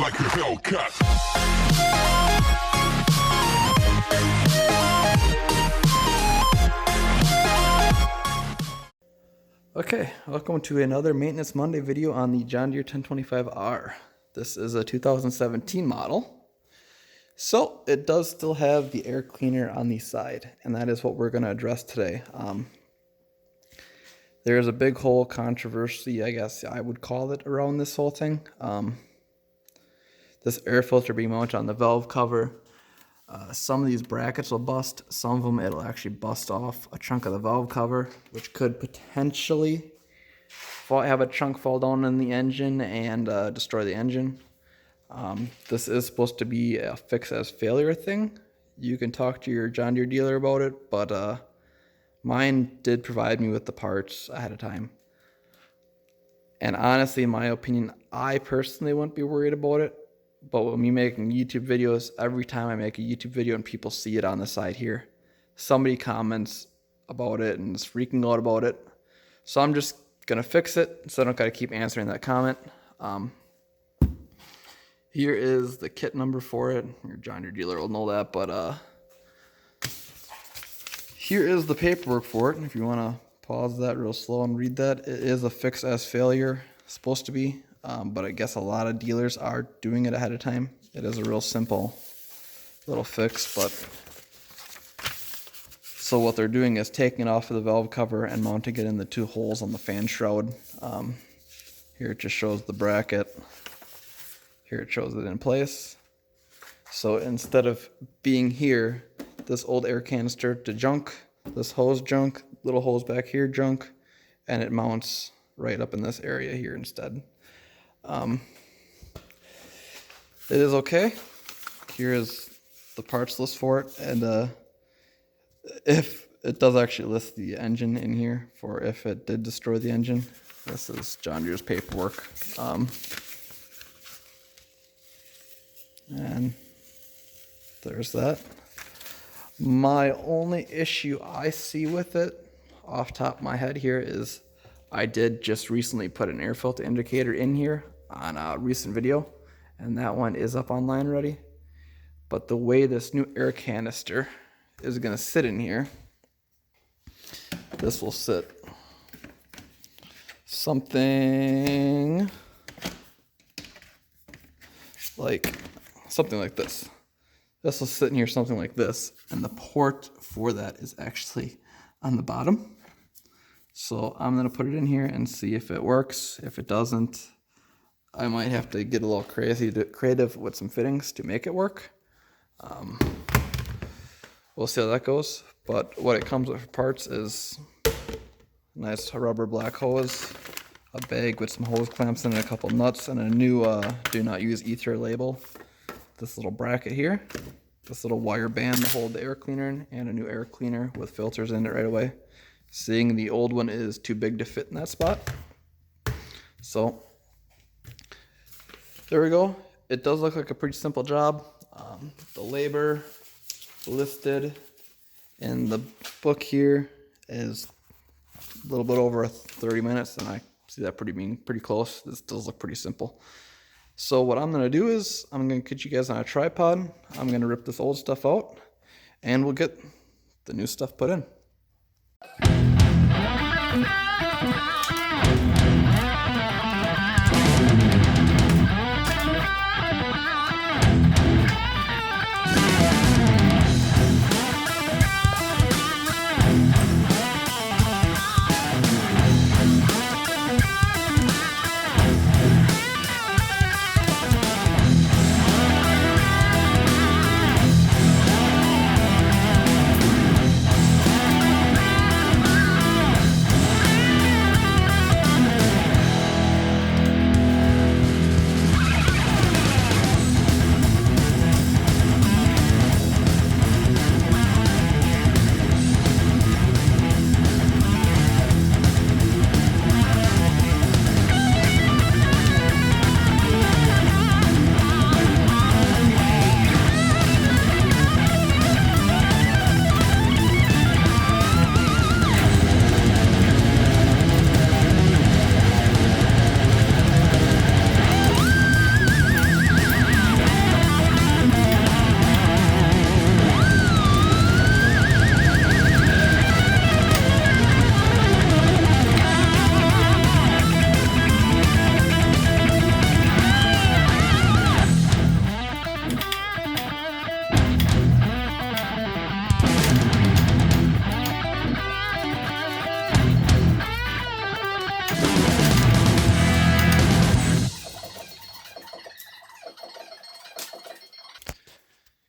like a Hellcat. Okay, welcome to another Maintenance Monday video on the John Deere 1025R. This is a 2017 model. So it does still have the air cleaner on the side, and that is what we're going to address today. There's a big whole controversy, I guess I would call it, around this whole thing. This air filter being mounted on the valve cover. Some of these brackets will bust. Some of them it'll actually bust off a chunk of the valve cover, which could potentially have a chunk fall down in the engine and destroy the engine. This is supposed to be a fix as failure thing. You can talk to your John Deere dealer about it, but mine did provide me with the parts ahead of time. And honestly, in my opinion, I personally wouldn't be worried about it. But when me making YouTube videos, every time I make a YouTube video and people see it on the side here, somebody comments about it and is freaking out about it. So I'm just going to fix it so I don't got to keep answering that comment. Here is the kit number for it. Your John Deere dealer will know that, but here is the paperwork for it. If you want to pause that real slow and read that, it is a fix as failure, supposed to be. But I guess a lot of dealers are doing it ahead of time. It is a real simple little fix, but so what they're doing is taking it off of the valve cover and mounting it in the two holes on the fan shroud. Here it just shows the bracket. Here it shows it in place. So instead of being here, this old air canister to junk, this hose junk, little hose back here junk, and it mounts right up in this area here instead. It is okay. Here is the parts list for it, and if it does actually list the engine in here for if it did destroy the engine. This is John Deere's paperwork. And there's that. My only issue I see with it off top of my head here is I did just recently put an air filter indicator in here on a recent video, and that one is up online already. But the way this new air canister is going to sit in here, this will sit something like this. This will sit in here something like this, and the port for that is actually on the bottom. So I'm going to put it in here and see if it works. If it doesn't, I might have to get a little creative with some fittings to make it work. We'll see how that goes. But what it comes with for parts is a nice rubber black hose, a bag with some hose clamps in it, a couple nuts, and a new do not use ether label. This little bracket here, this little wire band to hold the air cleaner in, and a new air cleaner with filters in it right away. Seeing the old one is too big to fit in that spot. So there we go. It does look like a pretty simple job. The labor listed in the book here is a little bit over 30 minutes, and I see that pretty close. This does look pretty simple. So what I'm going to do is I'm going to get you guys on a tripod. I'm going to rip this old stuff out, and we'll get the new stuff put in.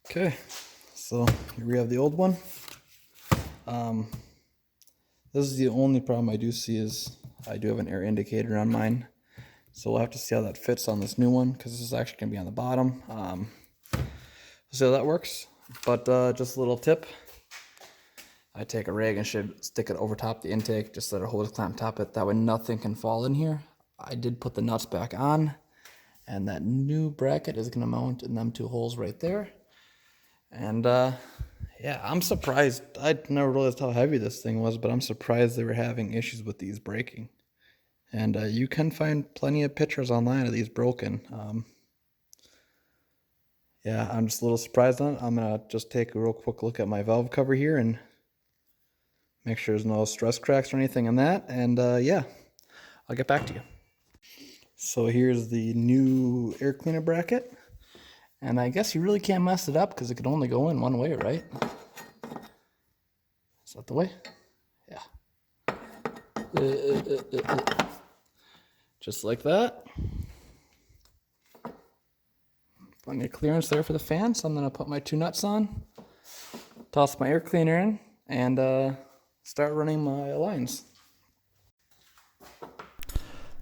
Okay, so here we have the old one. This is the only problem I do see is I do have an air indicator on mine. So we'll have to see how that fits on this new one, because this is actually going to be on the bottom. We'll see how that works. But just a little tip. I take a rag and should stick it over top the intake, just let a hose clamp top it. That way nothing can fall in here. I did put the nuts back on, and that new bracket is going to mount in them two holes right there. And yeah, I'm surprised. I never realized how heavy this thing was, but I'm surprised they were having issues with these breaking. And you can find plenty of pictures online of these broken. Yeah, I'm just a little surprised on it. I'm going to just take a real quick look at my valve cover here and make sure there's no stress cracks or anything in that. And yeah, I'll get back to you. So here's the new air cleaner bracket. And I guess you really can't mess it up because it could only go in one way, right? Is that the way? Yeah. Just like that. Plenty of clearance there for the fan, so I'm going to put my two nuts on, toss my air cleaner in, and start running my lines.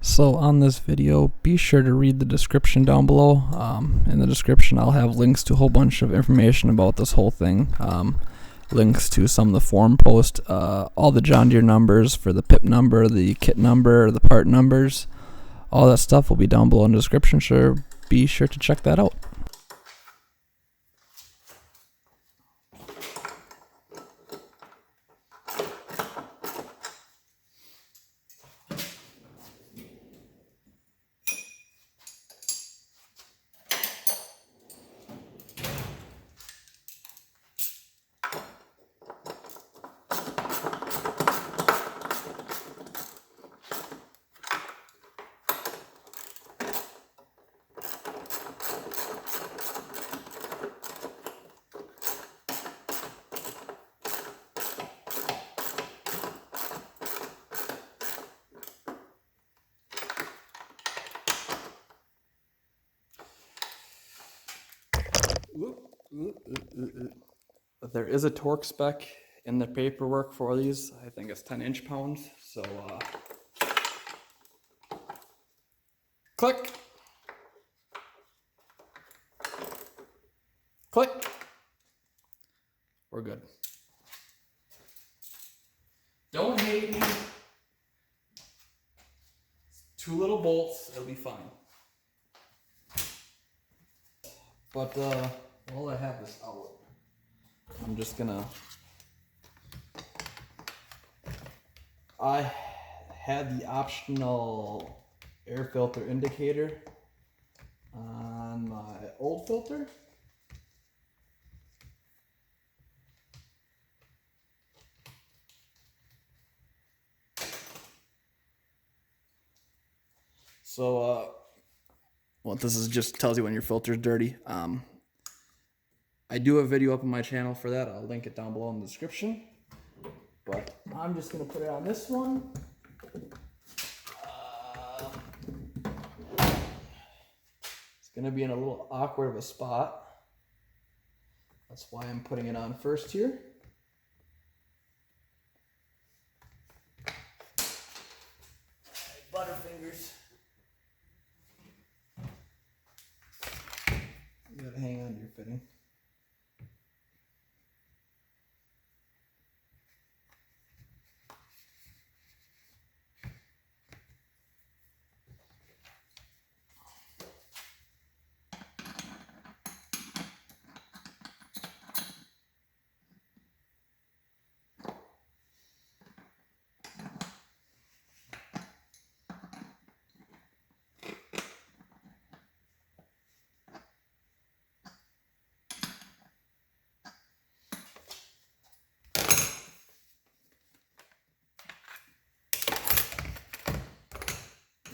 So on this video, be sure to read the description down below. In the description, I'll have links to a whole bunch of information about this whole thing. Links to some of the forum posts, all the John Deere numbers for the PIP number, the kit number, the part numbers. All that stuff will be down below in the description, so be sure to check that out. But there is a torque spec in the paperwork for these. I think it's 10 inch-pounds. So, click, click. We're good. Don't hate me. Two little bolts, it'll be fine. But while I have this out, I'm just gonna. I had the optional air filter indicator on my old filter. So well, this is just tells you when your filter's dirty. I do have a video up on my channel for that. I'll link it down below in the description. But I'm just gonna put it on this one. It's gonna be in a little awkward of a spot. That's why I'm putting it on first here. Butterfingers. You gotta hang on to your fitting.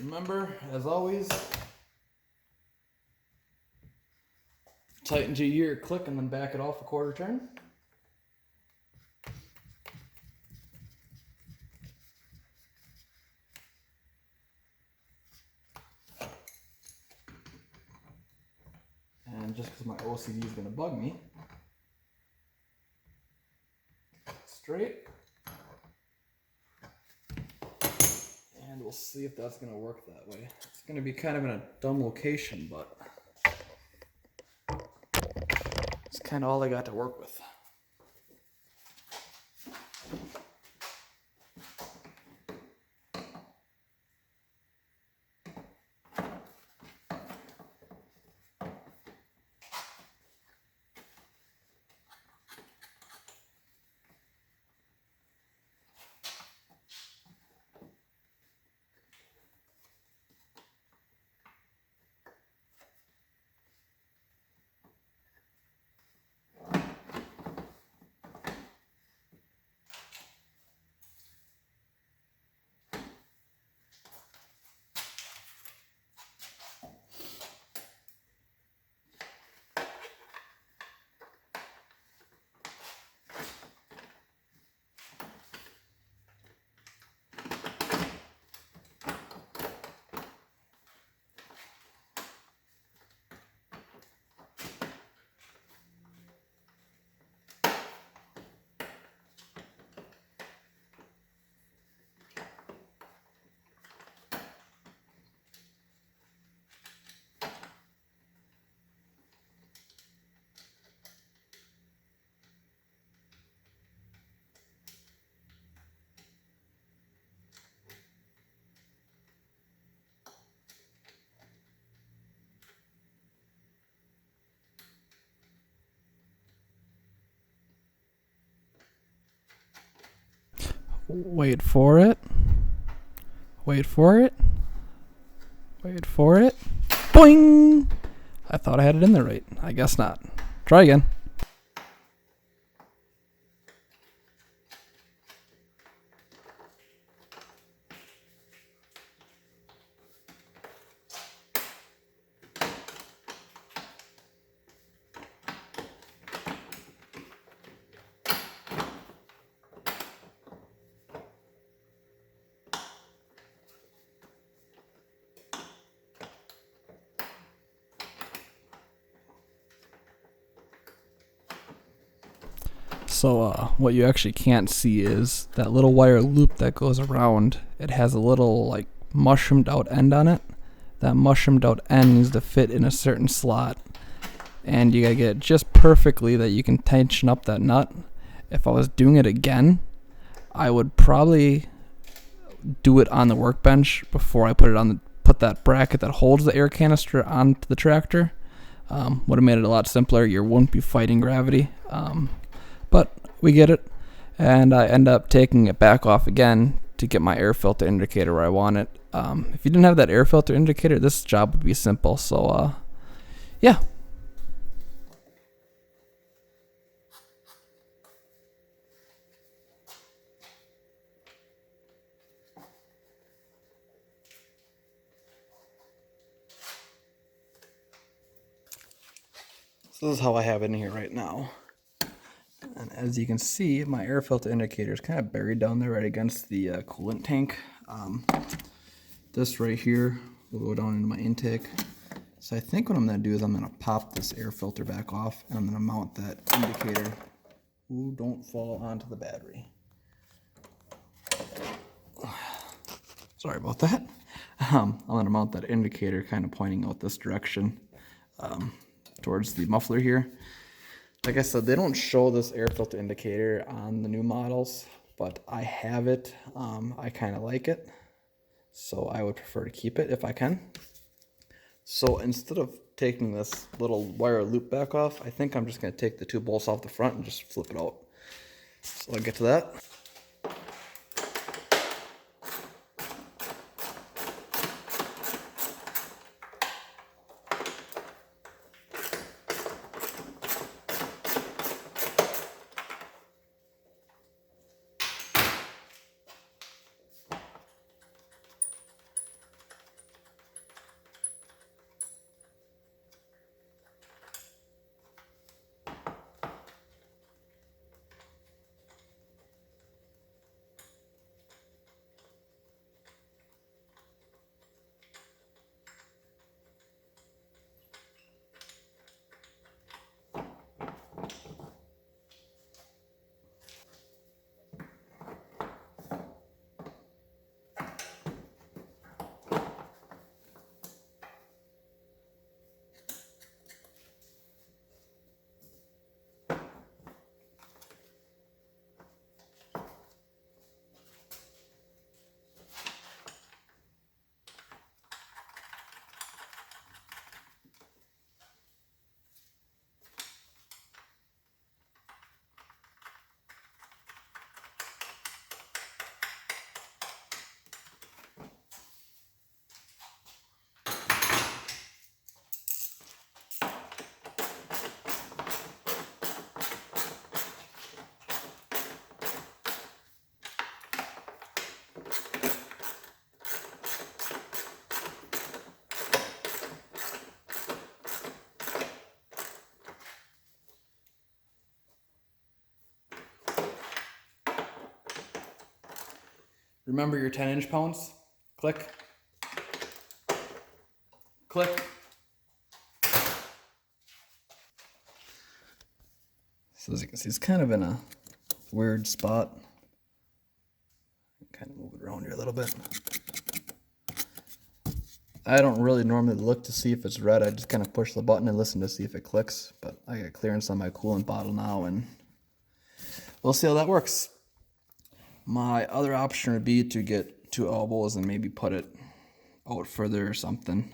Remember, as always, tighten to your click and then back it off a quarter turn. And just because my OCD is going to bug me, straight. And we'll see if that's going to work that way. It's going to be kind of in a dumb location, but it's kind of all I got to work with. Wait for it. Wait for it. Wait for it. Boing! I thought I had it in there right. I guess not. Try again. So what you actually can't see is that little wire loop that goes around. It has a little like mushroomed out end on it. That mushroomed out end needs to fit in a certain slot, and you gotta get it just perfectly that you can tension up that nut. If I was doing it again, I would probably do it on the workbench before I put that bracket that holds the air canister onto the tractor. Would have made it a lot simpler. You wouldn't be fighting gravity. But we get it, and I end up taking it back off again to get my air filter indicator where I want it. If you didn't have that air filter indicator, this job would be simple. So, yeah. So this is how I have it in here right now. And as you can see, my air filter indicator is kind of buried down there right against the coolant tank. This right here will go down into my intake. So I think what I'm going to do is I'm going to pop this air filter back off, and I'm going to mount that indicator. Ooh, don't fall onto the battery. Sorry about that. I'm going to mount that indicator kind of pointing out this direction towards the muffler here. Like I said, they don't show this air filter indicator on the new models, but I have it. I kind of like it, so I would prefer to keep it if I can. So instead of taking this little wire loop back off, I think I'm just going to take the two bolts off the front and just flip it out. So I'll get to that. Remember your 10 inch-pounds. Click. Click. So as you can see, it's kind of in a weird spot. Kind of move it around here a little bit. I don't really normally look to see if it's red. I just kind of push the button and listen to see if it clicks. But I got clearance on my coolant bottle now, and we'll see how that works. My other option would be to get 2 elbows and maybe put it out further or something.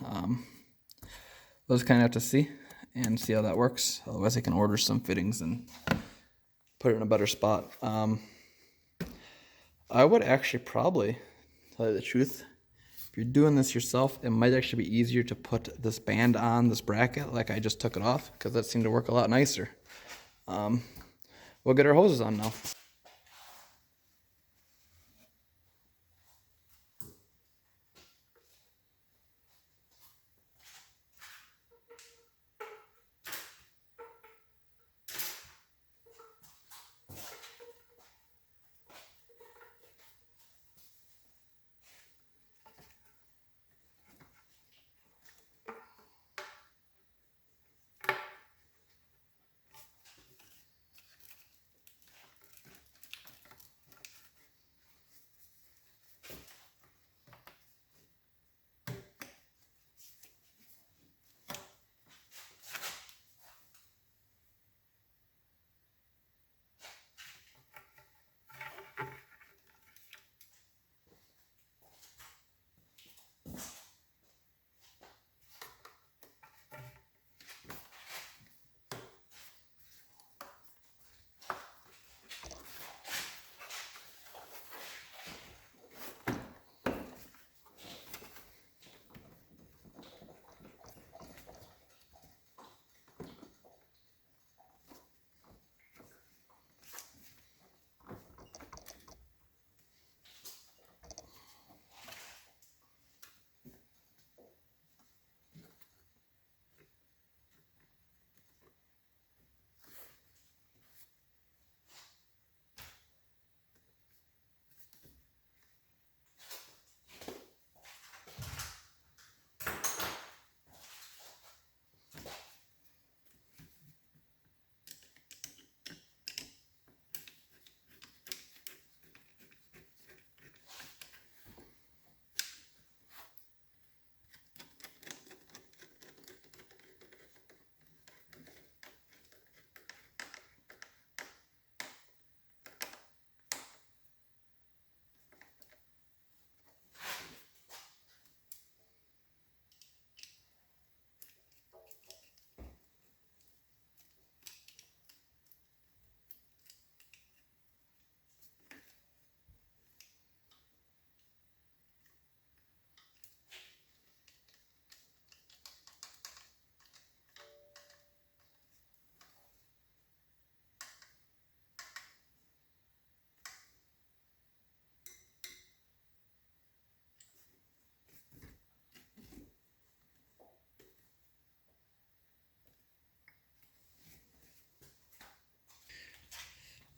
We'll just kind of have to see and see how that works. Otherwise I can order some fittings and put it in a better spot. I would actually probably, tell you the truth, if you're doing this yourself, it might actually be easier to put this band on this bracket like I just took it off, because that seemed to work a lot nicer. We'll get our hoses on now.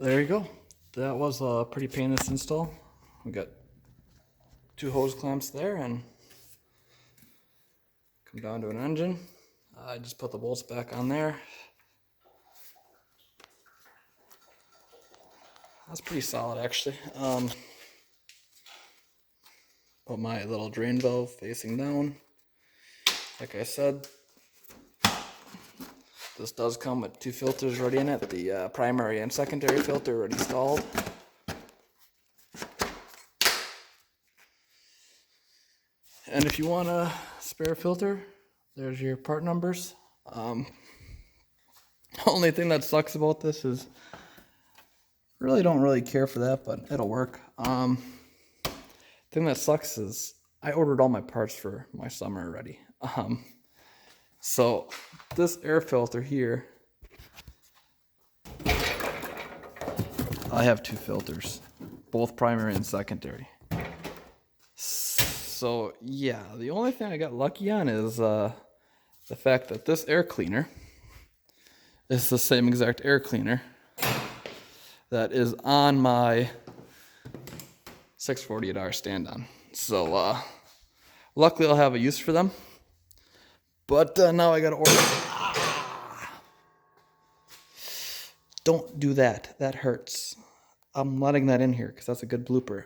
There you go. That was a pretty painless install. We got 2 hose clamps there and come down to an engine. I just put the bolts back on there. That's pretty solid actually. Put my little drain valve facing down. Like I said, this does come with 2 filters already in it, the primary and secondary filter already installed. And if you want a spare filter, there's your part numbers. Only thing that sucks about this is, really don't really care for that, but it'll work. Thing that sucks is I ordered all my parts for my summer already. So this air filter here, I have 2 filters, both primary and secondary. So yeah, the only thing I got lucky on is the fact that this air cleaner is the same exact air cleaner that is on my 648R stand-on. So luckily I'll have a use for them. But now I gotta order. Don't do that. That hurts. I'm letting that in here because that's a good blooper.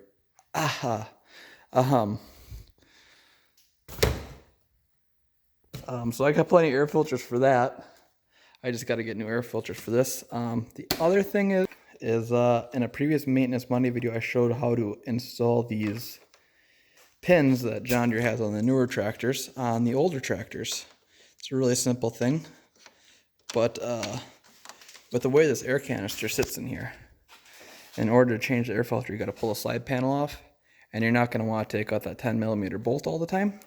So I got plenty of air filters for that. I just got to get new air filters for this. The other thing is in a previous Maintenance Monday video, I showed how to install these pins that John Deere has on the newer tractors on the older tractors. It's a really simple thing, but with the way this air canister sits in here, in order to change the air filter, you got to pull the slide panel off, and you're not going to want to take out that 10mm bolt all the time.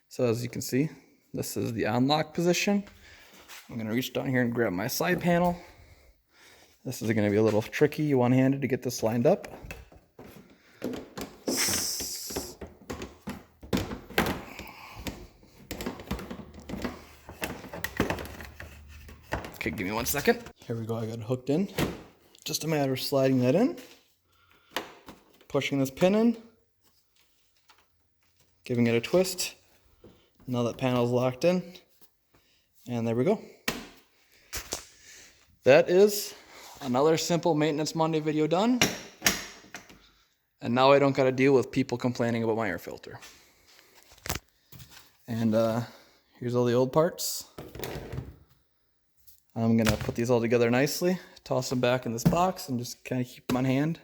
So as you can see, this is the unlock position. I'm going to reach down here and grab my slide panel. This is going to be a little tricky one-handed to get this lined up. Okay, give me 1 second. Here we go, I got it hooked in. Just a matter of sliding that in, pushing this pin in, giving it a twist. Now that panel's locked in, and there we go. That is another simple Maintenance Monday video done. And now I don't got to deal with people complaining about my air filter. And here's all the old parts. I'm going to put these all together nicely, toss them back in this box, and just kind of keep them on hand,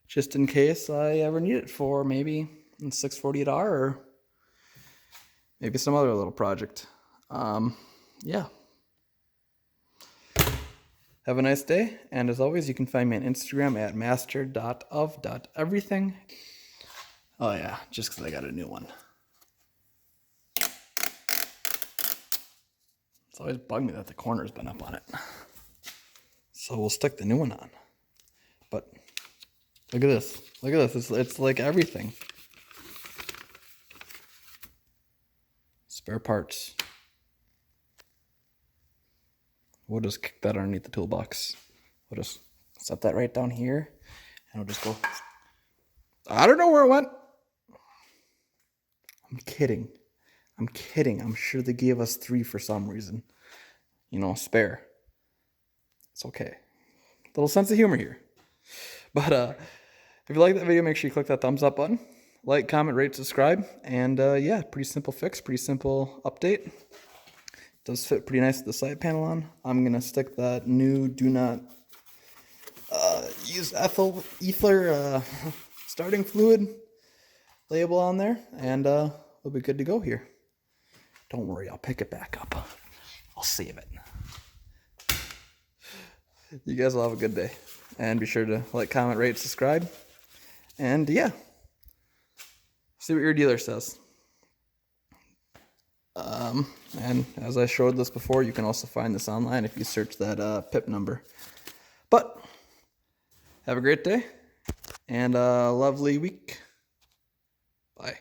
just in case I ever need it for maybe a 648R or maybe some other little project. Yeah. Have a nice day, and as always, you can find me on Instagram at master.of.everything. Oh yeah, just because I got a new one. It's always bugged me that the corner's been up on it. So we'll stick the new one on. But look at this. Look at this. It's like everything. Spare parts. We'll just kick that underneath the toolbox. We'll just set that right down here, and we'll just go. I don't know where it went. I'm kidding. I'm kidding. I'm sure they gave us 3 for some reason. You know, spare. It's okay. Little sense of humor here. But if you like that video, make sure you click that thumbs up button. Like, comment, rate, subscribe. And yeah, pretty simple fix, pretty simple update. Does fit pretty nice with the side panel on. I'm going to stick that new do not use ether starting fluid label on there. And we'll be good to go here. Don't worry, I'll pick it back up. I'll save it. You guys will have a good day. And be sure to like, comment, rate, subscribe. And yeah, see what your dealer says. And as I showed this before, you can also find this online if you search that PIP number. But have a great day and a lovely week. Bye.